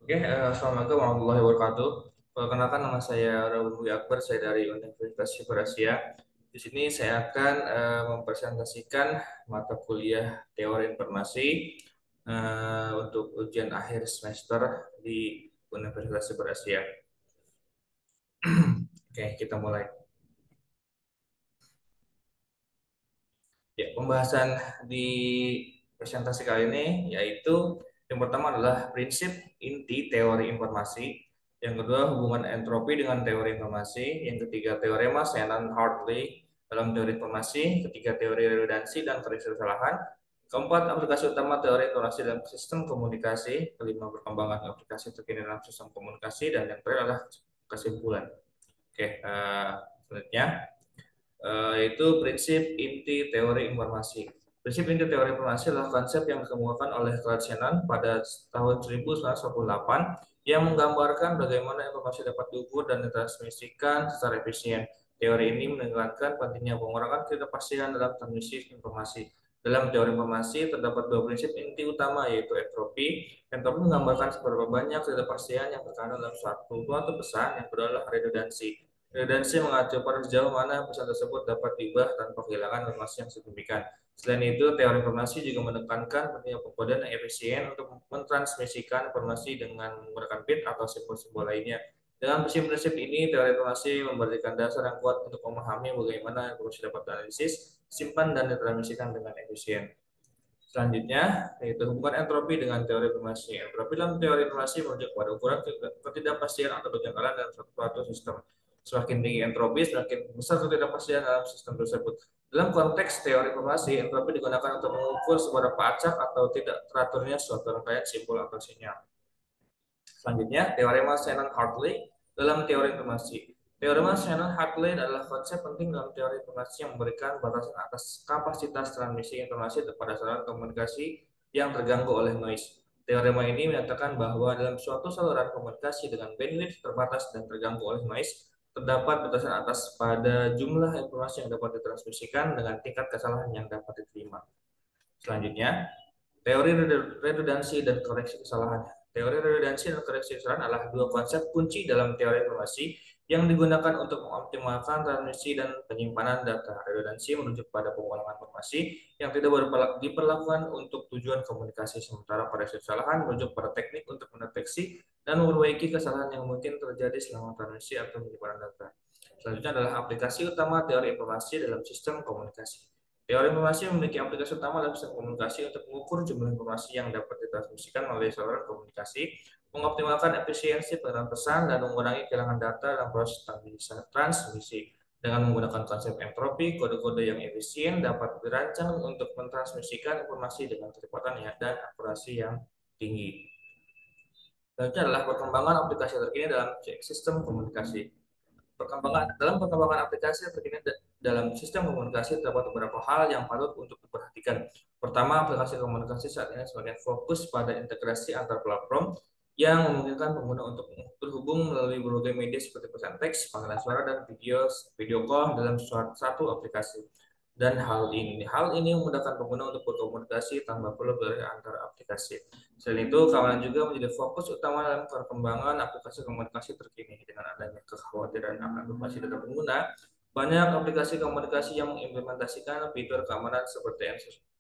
Oke, Assalamualaikum warahmatullahi wabarakatuh. Perkenalkan nama saya Raul Budi Akbar, saya dari Universitas Asia. Di sini saya akan mempresentasikan mata kuliah teori informasi untuk ujian akhir semester di Universitas Asia. Oke, kita mulai. Ya, pembahasan di presentasi kali ini yaitu yang pertama adalah prinsip inti teori informasi, yang kedua hubungan entropi dengan teori informasi, yang ketiga teorema Shannon-Hartley dalam teori informasi, ketiga teori redundansi dan koreksi kesalahan, keempat aplikasi utama teori informasi dalam sistem komunikasi, kelima perkembangan aplikasi terkini dalam sistem komunikasi, dan yang terakhir adalah kesimpulan. Oke, selanjutnya yaitu prinsip inti teori informasi. Prinsip inti teori informasi adalah konsep yang dikemukakan oleh Claude Shannon pada tahun 1948 yang menggambarkan bagaimana informasi dapat diukur dan ditransmisikan secara efisien. Teori ini menekankan pentingnya pengurangan ketidakpastian dalam transmisi informasi. Dalam teori informasi terdapat dua prinsip inti utama yaitu entropi. Entropi menggambarkan seberapa banyak ketidakpastian yang terkandung dalam suatu pesan, yang kedua adalah redundansi. Redundancy mengacu pada sejauh mana pesan tersebut dapat diubah tanpa kehilangan informasi yang signifikan. Selain itu, teori informasi juga menekankan pentingnya pengkodean yang efisien untuk mentransmisikan informasi dengan menggunakan bit atau simbol-simbol lainnya. Dengan prinsip-prinsip ini, teori informasi memberikan dasar yang kuat untuk memahami bagaimana informasi dapat dianalisis, simpan, dan ditransmisikan dengan efisien. Selanjutnya, yaitu hubungan entropi dengan teori informasi. Entropi dalam teori informasi merujuk pada ukuran ketidakpastian atau kejanggalan dalam suatu sistem. Semakin tinggi entropi, semakin besar ketidakpastian dalam sistem tersebut. Dalam konteks teori informasi, entropi digunakan untuk mengukur seberapa acak atau tidak teraturnya suatu rangkaian simbol atau sinyal. Selanjutnya, teorema Shannon-Hartley dalam teori informasi. Teorema Shannon-Hartley adalah konsep penting dalam teori informasi yang memberikan batasan atas kapasitas transmisi informasi kepada saluran komunikasi yang terganggu oleh noise. Teorema ini menyatakan bahwa dalam suatu saluran komunikasi dengan bandwidth terbatas dan terganggu oleh noise, terdapat batasan atas pada jumlah informasi yang dapat ditransmisikan dengan tingkat kesalahan yang dapat diterima. Selanjutnya, teori redundansi dan koreksi kesalahan. Teori redundansi dan koreksi kesalahan adalah dua konsep kunci dalam teori informasi yang digunakan untuk mengoptimalkan transmisi dan penyimpanan data. Redundansi menunjuk pada pengulangan informasi yang tidak diperlakukan untuk tujuan komunikasi, sementara koreksi kesalahan merujuk pada teknik untuk mendeteksi dan memperbaiki kesalahan yang mungkin terjadi selama transmisi atau penyimpanan data. Selanjutnya adalah aplikasi utama teori informasi dalam sistem komunikasi. Teori informasi memiliki aplikasi utama dalam sistem komunikasi untuk mengukur jumlah informasi yang dapat ditransmisikan melalui saluran komunikasi, mengoptimalkan efisiensi pengiriman pesan, dan mengurangi kehilangan data dalam proses transmisi. Dengan menggunakan konsep entropi, kode-kode yang efisien dapat dirancang untuk mentransmisikan informasi dengan kecepatan dan akurasi yang tinggi. Selanjutnya adalah perkembangan aplikasi terkini dalam sistem komunikasi. Perkembangan aplikasi terkini dalam sistem komunikasi terdapat beberapa hal yang patut untuk diperhatikan. Pertama, aplikasi komunikasi saat ini semakin fokus pada integrasi antar platform yang memungkinkan pengguna untuk terhubung melalui berbagai media seperti pesan teks, panggilan suara, dan video call dalam satu aplikasi. Dan hal ini memudahkan pengguna untuk berkomunikasi tanpa perlu beralih antara aplikasi. Selain itu, keamanan juga menjadi fokus utama dalam perkembangan aplikasi komunikasi terkini. Dengan adanya kekhawatiran akan privasi data pengguna, banyak aplikasi komunikasi yang mengimplementasikan fitur keamanan seperti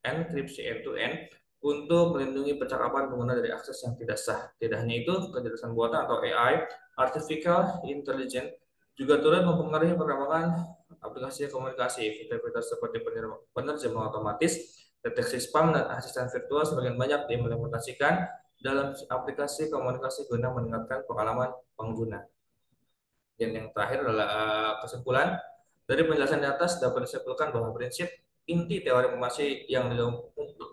enkripsi end-to-end untuk melindungi percakapan pengguna dari akses yang tidak sah. Tidak hanya itu, kecerdasan buatan atau AI, Artificial Intelligence, juga turut mempengaruhi perkembangan aplikasi komunikasi. Fitur-fitur seperti penerjemah otomatis, deteksi spam, dan asisten virtual semakin banyak diimplementasikan dalam aplikasi komunikasi guna meningkatkan pengalaman pengguna. Dan yang terakhir adalah kesimpulan. Dari penjelasan di atas dapat disimpulkan bahwa prinsip inti teori informasi yang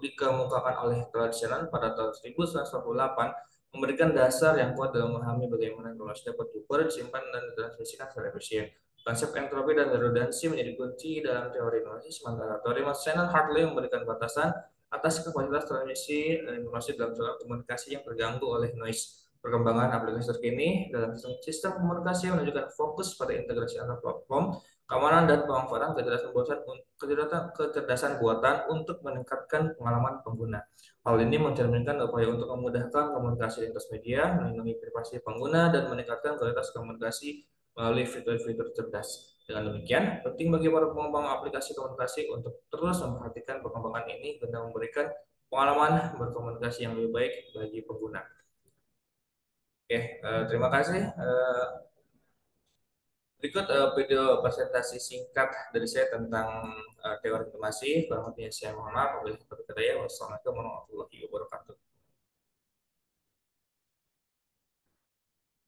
dikemukakan oleh Claude Shannon pada tahun 1948 memberikan dasar yang kuat dalam memahami bagaimana informasi dapat diukur, disimpan, dan ditransmisikan secara efisien. Konsep entropi dan redundansi menjadi kunci dalam teori informasi, sementara teori Shannon-Hartley memberikan batasan atas kapasitas transmisi informasi dalam suatu komunikasi yang terganggu oleh noise. Perkembangan aplikasi terkini dalam sistem komunikasi menunjukkan fokus pada integrasi antar platform, keamanan, dan pemanfaatan kecerdasan buatan untuk meningkatkan pengalaman pengguna. Hal ini mencerminkan upaya untuk memudahkan komunikasi lintas media, melindungi privasi pengguna, dan meningkatkan kualitas komunikasi melalui fitur-fitur cerdas. Dengan demikian, penting bagi para pengembang aplikasi komunikasi untuk terus memperhatikan perkembangan ini guna memberikan pengalaman berkomunikasi yang lebih baik bagi pengguna. Oke, terima kasih. Berikut video presentasi singkat dari saya tentang teori informasi. Kurang lebihnya saya mohon maaf. Wassalamualaikum warahmatullahi wabarakatuh.